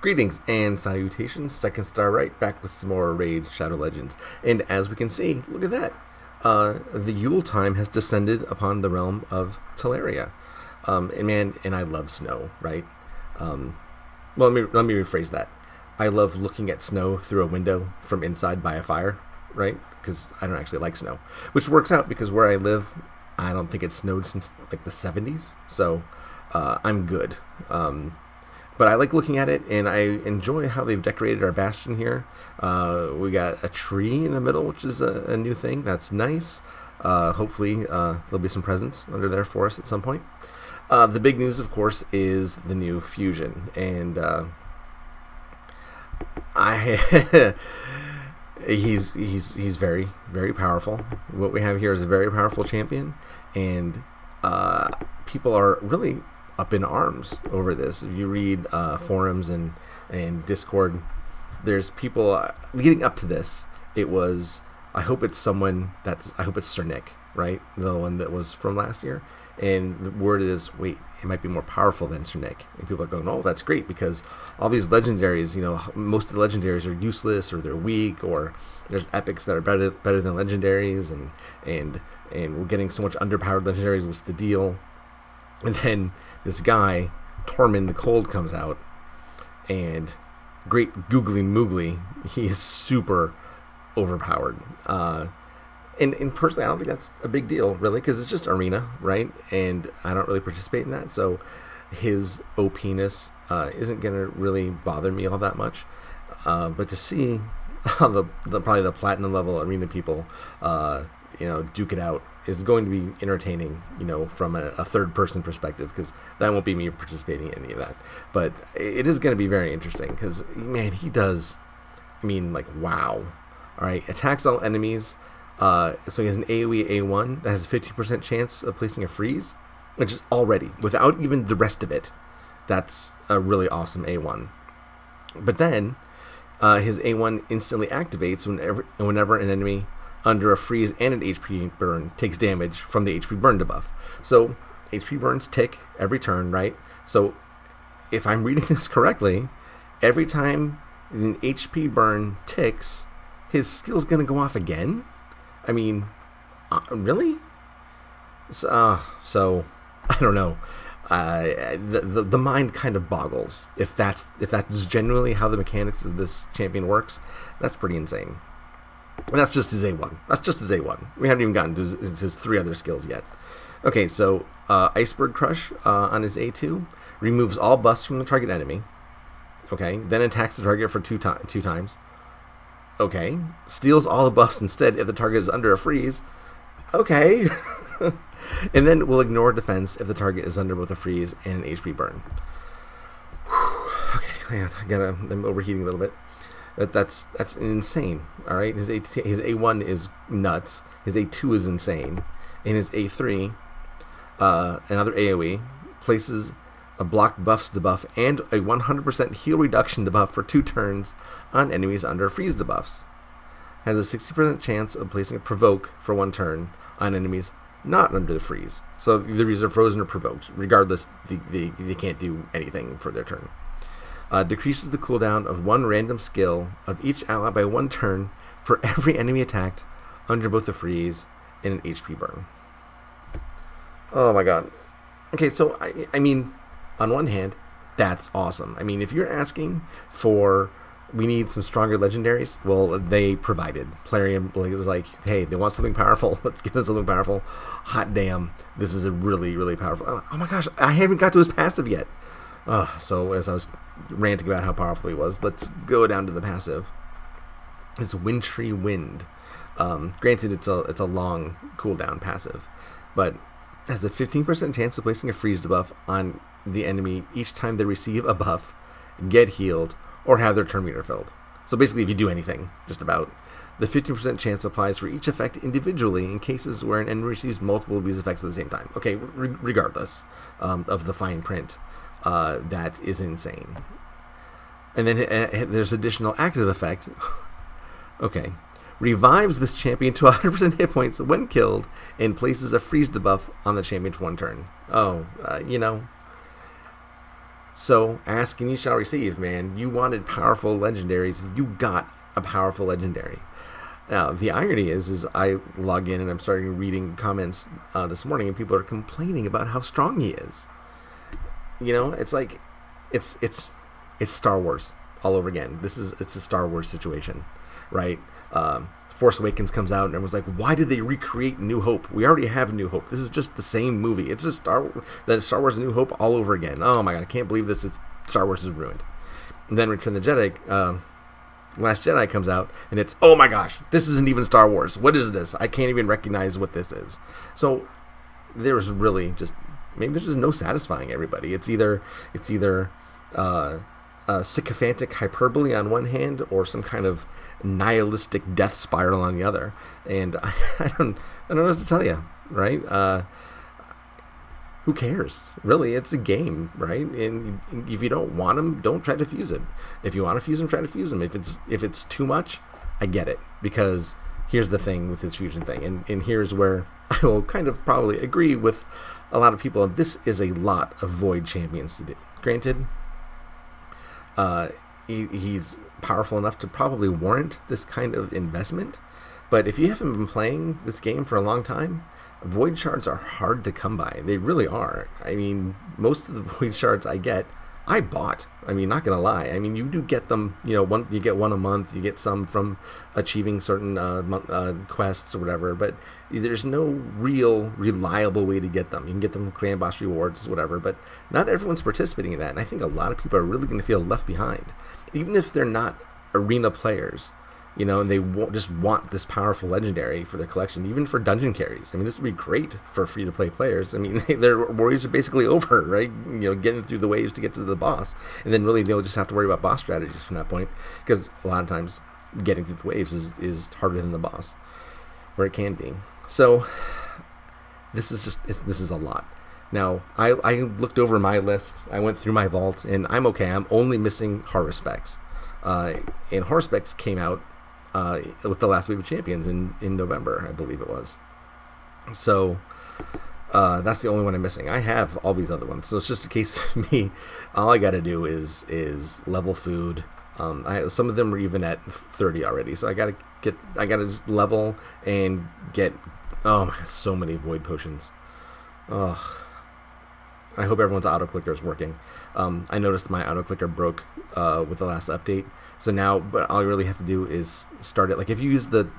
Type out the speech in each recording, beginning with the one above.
Greetings and salutations, Second Star Right, back with some more Raid Shadow Legends. And as we can see, look at that. The Yule time has descended upon the realm of Teleria. And I love snow, right? Well, let me rephrase that. I love looking at snow through a window from inside by a fire, right? Because I don't actually like snow. Which works out because where I live, I don't think it snowed since like the 70s. So I'm good. But I like looking at it, and I enjoy how they've decorated our bastion here. We got a tree in the middle, which is a new thing. That's nice. Hopefully, there'll be some presents under there for us at some point. The big news, of course, is the new fusion, and he's very, very powerful. What we have here is a very powerful champion, and people are really up in arms over this. If you read forums and Discord, there's people leading up to this. It was, I hope it's Cernic, right? The one that was from last year. And the word is, wait, it might be more powerful than Cernic. And people are going, oh, that's great, because all these legendaries, most of the legendaries are useless, or they're weak, or there's epics that are better than legendaries, and we're getting so much underpowered legendaries. What's the deal? And then this guy, Tormin The Cold, comes out, and great googly moogly, he is super overpowered. And personally, I don't think that's a big deal, really, because it's just arena, right? And I don't really participate in that, so his OP-ness isn't going to really bother me all that much. But to see how probably the platinum level arena people, duke it out is going to be entertaining, from a third-person perspective, because that won't be me participating in any of that. But it is going to be very interesting, because, man, he does, wow. All right, attacks all enemies. So he has an AoE A1 that has a 15% chance of placing a freeze, which is already, without even the rest of it, that's a really awesome A1. But then, his A1 instantly activates whenever an enemy under a freeze and an HP burn takes damage from the HP burn debuff. So HP burns tick every turn, right? So if I'm reading this correctly, every time an HP burn ticks, his skill's gonna go off again? Really? So I don't know. The mind kind of boggles. If that's genuinely how the mechanics of this champion works, that's pretty insane. And that's just his A1. We haven't even gotten to his three other skills yet. Okay, so Iceberg Crush on his A2 removes all buffs from the target enemy. Okay, then attacks the target for two times. Okay, steals all the buffs instead if the target is under a freeze. Okay, and then will ignore defense if the target is under both a freeze and an HP burn. Okay, man, I'm overheating a little bit. That's insane. All right, his A1 is nuts. His A2 is insane, and his A3, another AOE, places a block buffs debuff and a 100% heal reduction debuff for 2 turns on enemies under freeze debuffs. Has a 60% chance of placing a provoke for 1 turn on enemies not under the freeze. So either these are frozen or provoked. Regardless, they can't do anything for their turn. Decreases the cooldown of 1 random skill of each ally by 1 turn for every enemy attacked under both a freeze and an HP burn. Oh my god. Okay, so I mean, on one hand, that's awesome. If you're asking for, we need some stronger legendaries, well, they provided. Plarium was like, hey, they want something powerful. Let's get them something powerful. Hot damn, this is a really, really powerful. Oh my gosh, I haven't got to his passive yet. So as I was ranting about how powerful he was, let's go down to the passive. It's Wintry Wind. Granted, it's a long cooldown passive, but has a 15% chance of placing a freeze debuff on the enemy each time they receive a buff, get healed, or have their turn meter filled. So basically, if you do anything, just about, the 15% chance applies for each effect individually in cases where an enemy receives multiple of these effects at the same time. Okay, regardless of the fine print, that is insane. And then there's additional active effect. Okay. Revives this champion to 100% hit points when killed and places a freeze debuff on the champion for 1 turn. So ask and you shall receive, man. You wanted powerful legendaries, you got a powerful legendary. Now, the irony is I log in and I'm starting reading comments this morning, and people are complaining about how strong he is. You know, it's like, it's Star Wars all over again. It's a Star Wars situation, right? Force Awakens comes out and everyone's like, why did they recreate New Hope? We already have New Hope. This is just the same movie. It's just Star Wars New Hope all over again. Oh my god, I can't believe this. Star Wars is ruined. And then Return of the Jedi, Last Jedi comes out, and it's, oh my gosh, this isn't even Star Wars. What is this? I can't even recognize what this is. So there's really just, maybe there's just no satisfying everybody. It's either sycophantic hyperbole on one hand, or some kind of nihilistic death spiral on the other. And I don't know what to tell you, right? Who cares? Really, it's a game, right? And if you don't want them, don't try to fuse it. If you want to fuse them, try to fuse them. If it's too much, I get it. Because here's the thing with this fusion thing, and here's where I will kind of probably agree with a lot of people. This is a lot of Void champions to do. Granted, he's powerful enough to probably warrant this kind of investment, but if you haven't been playing this game for a long time, Void shards are hard to come by. They really are. I mean, most of the Void shards I bought. I mean, not gonna lie. I mean, you do get them. You know, you get one a month. You get some from achieving certain quests or whatever. But there's no real reliable way to get them. You can get them from clan boss rewards, whatever. But not everyone's participating in that, and I think a lot of people are really going to feel left behind, even if they're not arena players. You know, and they just want this powerful legendary for their collection, even for dungeon carries. I mean, this would be great for free-to-play players. I mean, their worries are basically over, right? You know, getting through the waves to get to the boss. And then really they'll just have to worry about boss strategies from that point, because a lot of times getting through the waves is harder than the boss, or it can be. So this is a lot. Now, I looked over my list. I went through my vault, and I'm okay. I'm only missing Horror Specs. And Horror Specs came out with the last wave of champions in November, I believe it was. So that's the only one I'm missing. I have all these other ones, so it's just a case of me. All I got to do is level food. Some of them are even at 30 already, so I gotta just level and get. Oh my, so many void potions. Oh, I hope everyone's auto clicker is working. I noticed my auto clicker broke with the last update. So now, but all you really have to do is start it. Like if you use the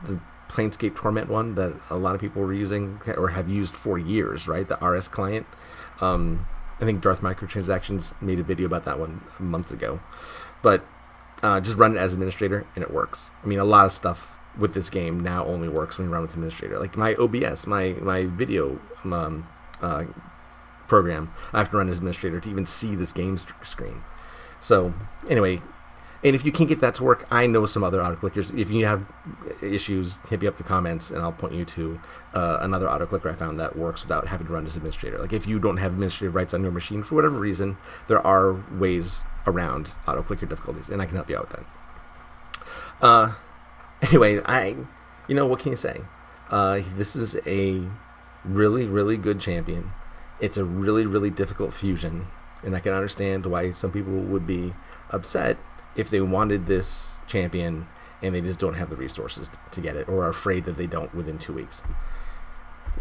Planescape Torment one that a lot of people were using or have used for years, right? The RS client. I think Darth Microtransactions made a video about that one a month ago. But just run it as administrator and it works. I mean, a lot of stuff with this game now only works when you run with administrator. Like my OBS, my video program, I have to run as administrator to even see this game screen. So anyway. And if you can't get that to work, I know some other auto-clickers. If you have issues, hit me up in the comments, and I'll point you to another auto-clicker I found that works without having to run as administrator. Like, if you don't have administrative rights on your machine, for whatever reason, there are ways around auto-clicker difficulties, and I can help you out with that. Anyway, what can you say? This is a really, really good champion. It's a really, really difficult fusion, and I can understand why some people would be upset if they wanted this champion and they just don't have the resources to get it, or are afraid that they don't within 2 weeks.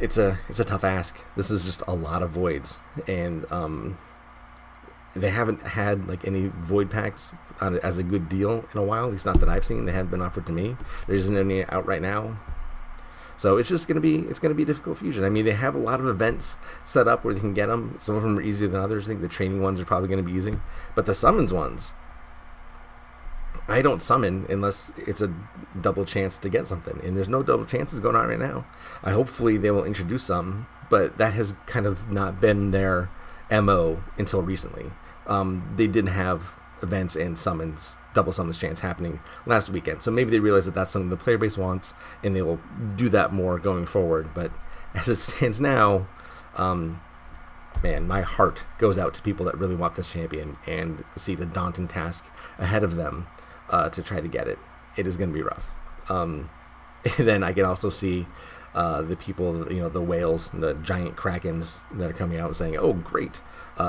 It's a tough ask. This is just a lot of voids, and they haven't had like any void packs as a good deal in a while. At least not that I've seen. They haven't been offered to me. There isn't any out right now. So it's gonna be a difficult fusion. I mean, they have a lot of events set up where they can get them. Some of them are easier than others. I think the training ones are probably going to be easy, but the summons ones, I don't summon unless it's a double chance to get something, and there's no double chances going on right now. Hopefully they will introduce some, but that has kind of not been their MO until recently. They didn't have events and summons, double summons chance happening last weekend, so maybe they realize that that's something the player base wants, and they will do that more going forward. But as it stands now, man, my heart goes out to people that really want this champion and see the daunting task ahead of them. To try to get it. It is going to be rough. And then I can also see the people, the whales, the giant krakens that are coming out and saying, "Oh, great,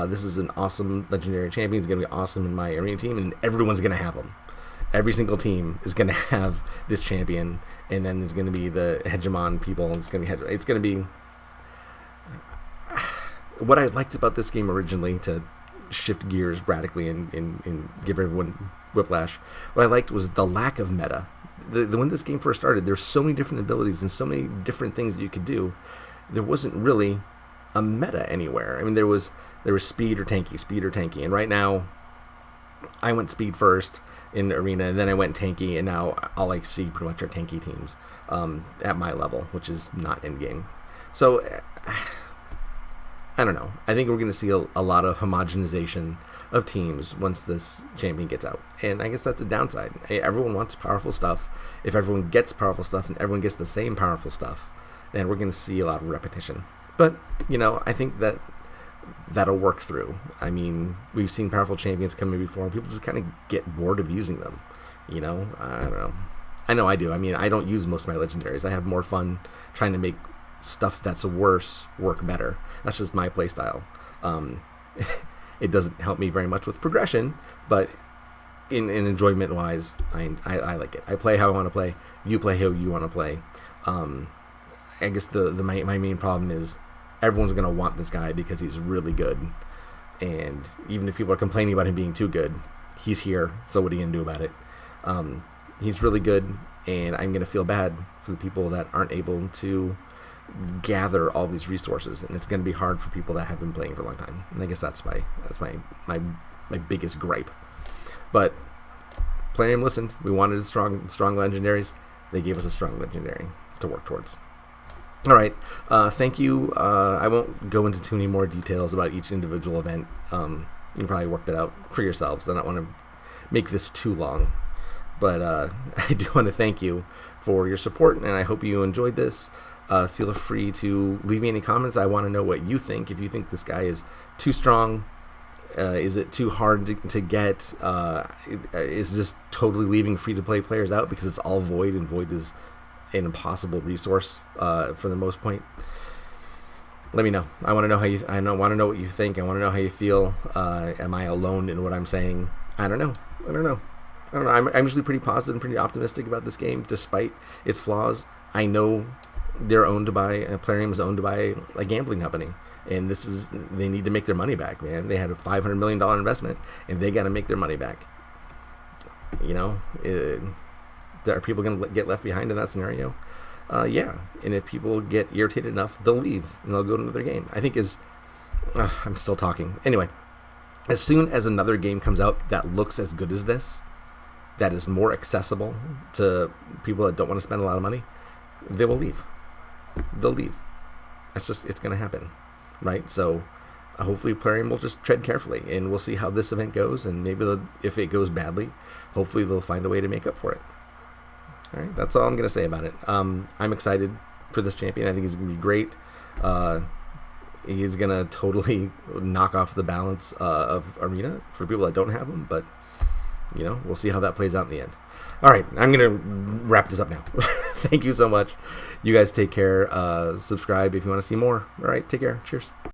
this is an awesome legendary champion. It's going to be awesome in my arena team," and everyone's going to have them. Every single team is going to have this champion, and then there's going to be the hegemon people. And it's going to be what I liked about this game originally, to shift gears radically and give everyone whiplash. What I liked was the lack of meta. When this game first started, there's so many different abilities and so many different things that you could do. There wasn't really a meta anywhere. I mean, there was speed or tanky, and right now I went speed first in the arena, and then I went tanky, and now all I see pretty much are tanky teams at my level, which is not end game. So I don't know. I think we're going to see a lot of homogenization of teams once this champion gets out, and I guess that's the downside. Everyone wants powerful stuff. If everyone gets powerful stuff and everyone gets the same powerful stuff, then we're going to see a lot of repetition. But I think that'll work through. I mean, we've seen powerful champions come in before, and people just kind of get bored of using them. I don't know. I know I do. I mean, I don't use most of my legendaries. I have more fun trying to make stuff that's worse work better. That's just my play style. It doesn't help me very much with progression, but in enjoyment wise, I like it. I play how I want to play. You play how you want to play. I guess my main problem is everyone's going to want this guy because he's really good. And even if people are complaining about him being too good, he's here. So what are you going to do about it? He's really good, and I'm going to feel bad for the people that aren't able to gather all these resources, and it's going to be hard for people that have been playing for a long time. And I guess that's my biggest gripe. But Plarium listened. We wanted strong legendaries. They gave us a strong legendary to work towards. All right, thank you. I won't go into too many more details about each individual event. You can probably work that out for yourselves. I don't want to make this too long, but I do want to thank you for your support, and I hope you enjoyed this. Feel free to leave me any comments. I want to know what you think. If you think this guy is too strong, is it too hard to get? Is just totally leaving free-to-play players out because it's all void, and void is an impossible resource for the most point. Let me know. I want to know want to know what you think. I want to know how you feel. Am I alone in what I'm saying? I don't know. I'm usually pretty positive and pretty optimistic about this game, despite its flaws. I know they're owned by Plarium is owned by a gambling company, and they need to make their money back, man. They had a $500 million investment, and they got to make their money back. Are people going to get left behind in that scenario? Yeah. And if people get irritated enough, they'll leave and they'll go to another game. I think I'm still talking. Anyway, as soon as another game comes out that looks as good as this, that is more accessible to people that don't want to spend a lot of money, they will leave. They'll leave. It's going to happen, right? So hopefully Plarium will just tread carefully, and we'll see how this event goes, and maybe if it goes badly, hopefully they'll find a way to make up for it. All right, that's all I'm going to say about it. I'm excited for this champion. I think he's going to be great. He's going to totally knock off the balance of Arena for people that don't have him, but we'll see how that plays out in the end. All right, I'm going to wrap this up now. Thank you so much. You guys take care. Subscribe if you want to see more. All right, take care. Cheers.